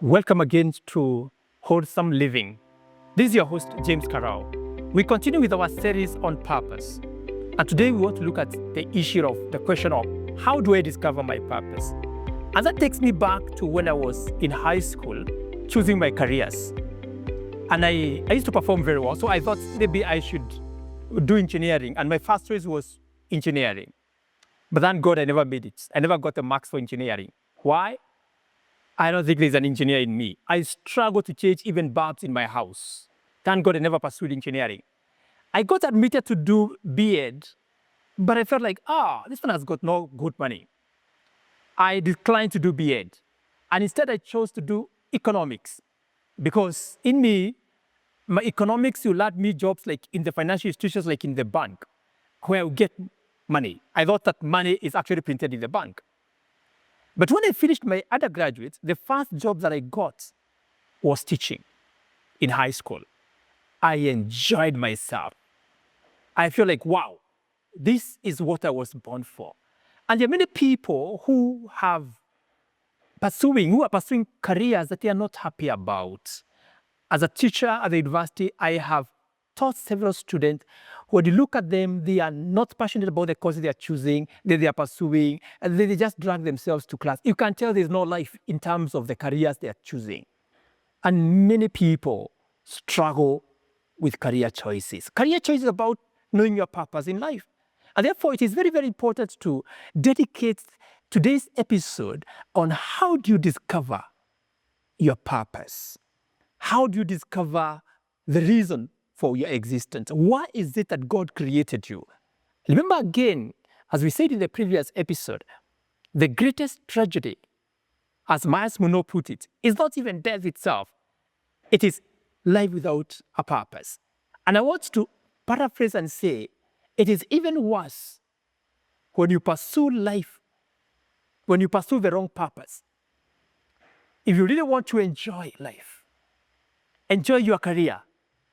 Welcome again to Wholesome Living. This is your host, James Carrao. We continue with our series on purpose. And today we want to look at the issue of the question of how do I discover my purpose? And that takes me back to when I was in high school, choosing my careers. And I used to perform very well, so I thought maybe I should do engineering. And my first choice was engineering. But thank God I never made it. I never got the marks for engineering. Why? I don't think there's an engineer in me. I struggle to change even bulbs in my house. Thank God I never pursued engineering. I got admitted to do B.Ed, but I felt like, this one has got no good money. I declined to do B.Ed. And instead I chose to do economics. Because in me, my economics will let me jobs like in the financial institutions, like in the bank, where I get money. I thought that money is actually printed in the bank. But when I finished my undergraduate, the first job that I got was teaching in high school. I enjoyed myself. I feel like, wow, this is what I was born for. And there are many people who are pursuing careers that they are not happy about. As a teacher at the university, I have taught several students when you look at them, they are not passionate about the courses they are choosing, that they are pursuing, and they just drag themselves to class. You can tell there's no life in terms of the careers they are choosing. And many people struggle with career choices. Career choices is about knowing your purpose in life. And therefore, it is very, very important to dedicate today's episode on how do you discover your purpose? How do you discover the reason for your existence? Why is it that God created you? Remember again, as we said in the previous episode, the greatest tragedy, as Myers Munro put it, is not even death itself. It is life without a purpose. And I want to paraphrase and say, it is even worse when you pursue life, when you pursue the wrong purpose. If you really want to enjoy life, enjoy your career,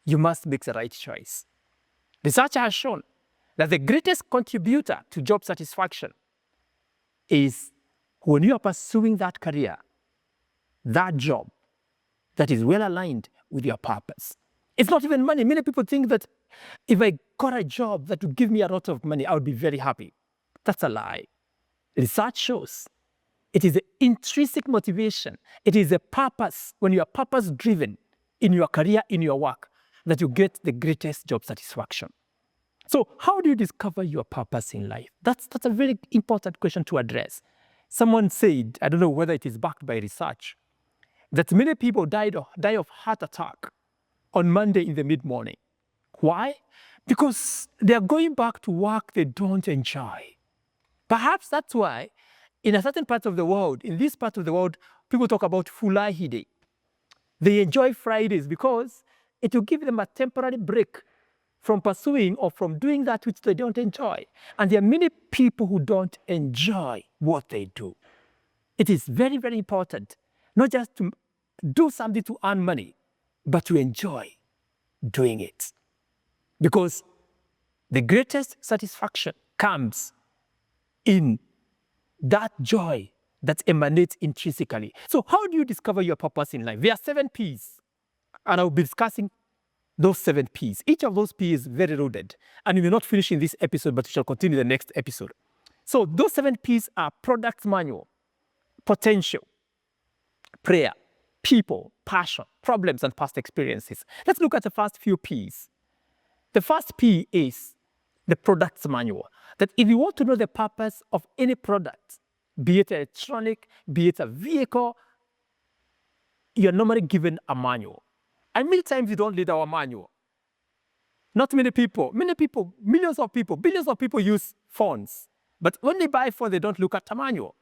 you must make the right choice. Research has shown that the greatest contributor to job satisfaction is when you are pursuing that career, that job that is well aligned with your purpose. It's not even money. Many people think that if I got a job that would give me a lot of money, I would be very happy. That's a lie. Research shows it is the intrinsic motivation. It is a purpose, when you are purpose-driven in your career, in your work, that you get the greatest job satisfaction. So how do you discover your purpose in life? That's a very important question to address. Someone said, I don't know whether it is backed by research, that many people die of heart attack on Monday in the mid-morning. Why? Because they are going back to work they don't enjoy. Perhaps that's why in a certain part of the world, in this part of the world, people talk about Fulahi Day. They enjoy Fridays because it will give them a temporary break from pursuing or from doing that which they don't enjoy. And there are many people who don't enjoy what they do. It is very, very important, not just to do something to earn money, but to enjoy doing it. Because the greatest satisfaction comes in that joy that emanates intrinsically. So how do you discover your purpose in life? There are 7 P's, and I'll be discussing those 7 P's. Each of those P's is very loaded, and we will not finish in this episode, but we shall continue the next episode. So those 7 P's are product manual, potential, prayer, people, passion, problems, and past experiences. Let's look at the first few P's. The first P is the products manual. That if you want to know the purpose of any product, be it electronic, be it a vehicle, you're normally given a manual. And many times you don't read our manual. Not many people, millions of people, billions of people use phones. But when they buy a phone, they don't look at a manual.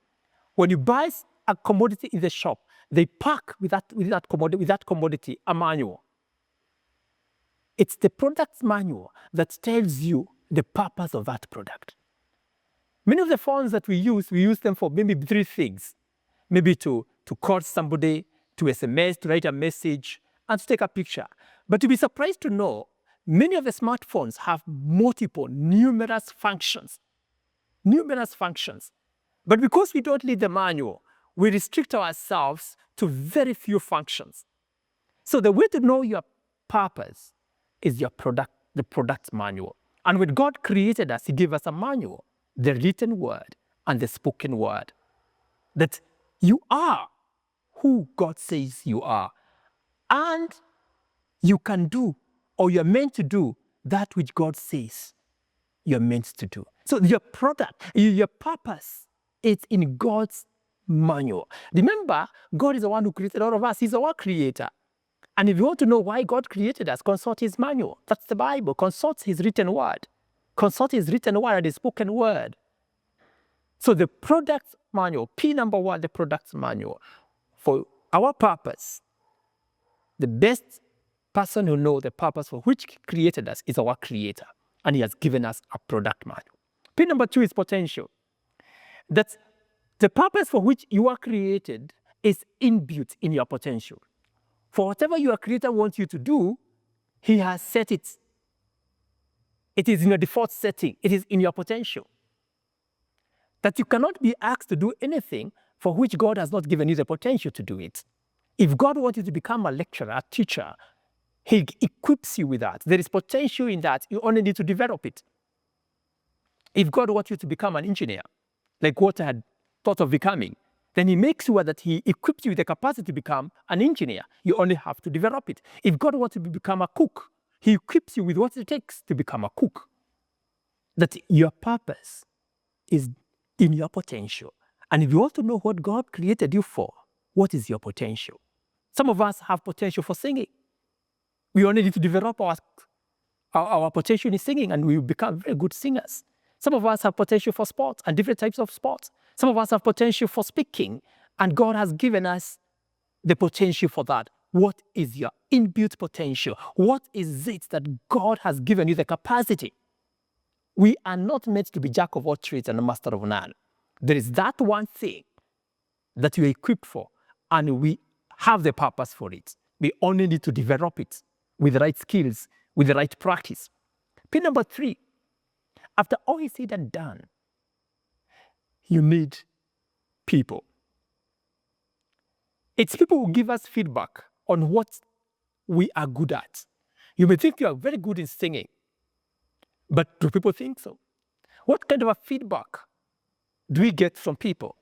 When you buy a commodity in the shop, they pack with that commodity a manual. It's the product manual that tells you the purpose of that product. Many of the phones that we use them for maybe 3 things. Maybe to call somebody, to SMS, to write a message, and to take a picture. But you'll be surprised to know many of the smartphones have numerous functions. But because we don't read the manual, we restrict ourselves to very few functions. So the way to know your purpose is the product manual. And when God created us, he gave us a manual, the written word and the spoken word, that you are who God says you are. And you can do, or you're meant to do, that which God says you're meant to do. So your product, your purpose, it's in God's manual. Remember, God is the one who created all of us. He's our creator. And if you want to know why God created us, consult his manual. That's the Bible. Consult his written word. Consult his written word and his spoken word. So the product manual, P number 1, the product manual. For our purpose, the best person who knows the purpose for which he created us is our creator. And he has given us a product manual. P number 2 is potential. That the purpose for which you are created is inbuilt in your potential. For whatever your creator wants you to do, he has set it. It is in your default setting. It is in your potential. That you cannot be asked to do anything for which God has not given you the potential to do it. If God wants you to become a lecturer, a teacher, he equips you with that. There is potential in that. You only need to develop it. If God wants you to become an engineer, like what I had thought of becoming, then he makes sure that he equips you with the capacity to become an engineer. You only have to develop it. If God wants you to become a cook, he equips you with what it takes to become a cook. That your purpose is in your potential. And if you want to know what God created you for, what is your potential? Some of us have potential for singing. We only need to develop our potential in singing and we will become very good singers. Some of us have potential for sports and different types of sports. Some of us have potential for speaking, and God has given us the potential for that. What is your inbuilt potential? What is it that God has given you the capacity? We are not meant to be jack of all trades and a master of none. There is that one thing that you are equipped for, and we have the purpose for it. We only need to develop it with the right skills, with the right practice. P number 3, after all is said and done, you need people. It's people who give us feedback on what we are good at. You may think you are very good in singing, but do people think so? What kind of a feedback do we get from people?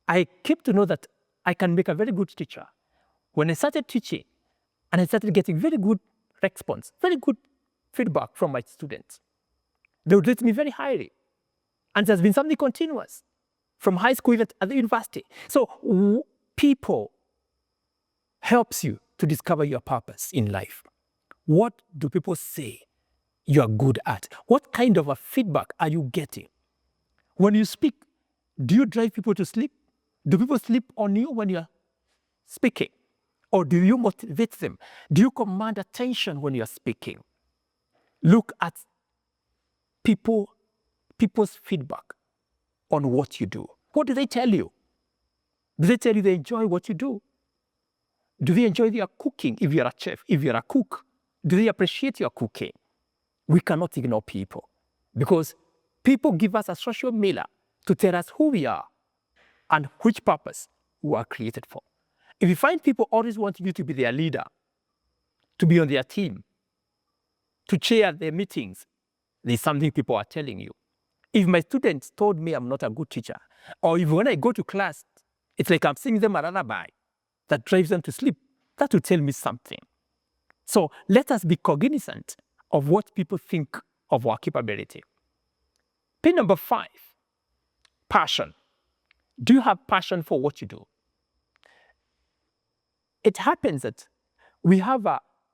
I came to know that I can make a very good teacher. When I started teaching, and I started getting very good response, very good feedback from my students, they would rate me very highly. And it has been something continuous from high school even at the university. So people helps you to discover your purpose in life. What do people say you are good at? What kind of a feedback are you getting? When you speak, do you drive people to sleep? Do people sleep on you when you're speaking? Or do you motivate them? Do you command attention when you're speaking? Look at people's feedback on what you do. What do they tell you? Do they tell you they enjoy what you do? Do they enjoy their cooking if you're a chef, if you're a cook? Do they appreciate your cooking? We cannot ignore people because people give us a social mirror to tell us who we are and which purpose we are created for. If you find people always wanting you to be their leader, to be on their team, to chair their meetings, there's something people are telling you. If my students told me I'm not a good teacher, or if when I go to class, it's like I'm singing them a lullaby that drives them to sleep, that will tell me something. So let us be cognizant of what people think of our capability. P number 5, passion. Do you have passion for what you do? It happens that we have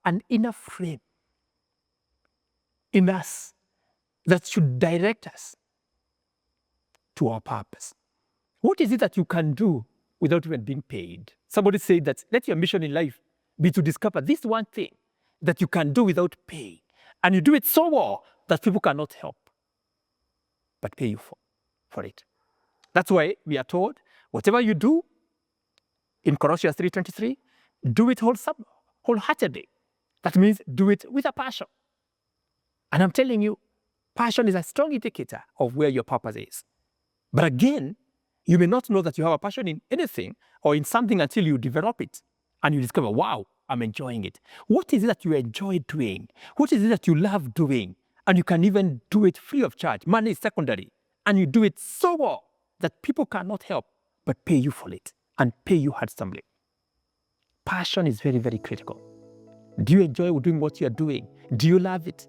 an inner flame in us that should direct us to our purpose. What is it that you can do without even being paid? Somebody said that let your mission in life be to discover this one thing that you can do without pay. And you do it so well that people cannot help but pay you for it. That's why we are told, whatever you do, in Colossians 3:23, do it wholeheartedly. That means do it with a passion. And I'm telling you, passion is a strong indicator of where your purpose is. But again, You may not know that you have a passion in anything or in something until you develop it and you discover, wow, I'm enjoying it. What is it that you enjoy doing? What is it that you love doing? And you can even do it free of charge. Money is secondary. And you do it so well that people cannot help but pay you for it and pay you handsomely. Passion is very, very critical. Do you enjoy doing what you're doing? Do you love it?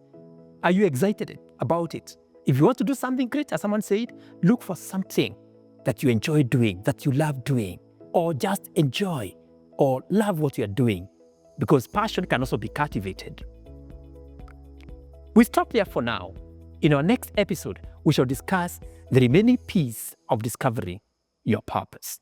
Are you excited about it? If you want to do something great, as someone said, look for something that you enjoy doing, that you love doing, or just enjoy or love what you're doing, because passion can also be cultivated. We stop there for now. In our next episode, we shall discuss the remaining piece of discovering your purpose.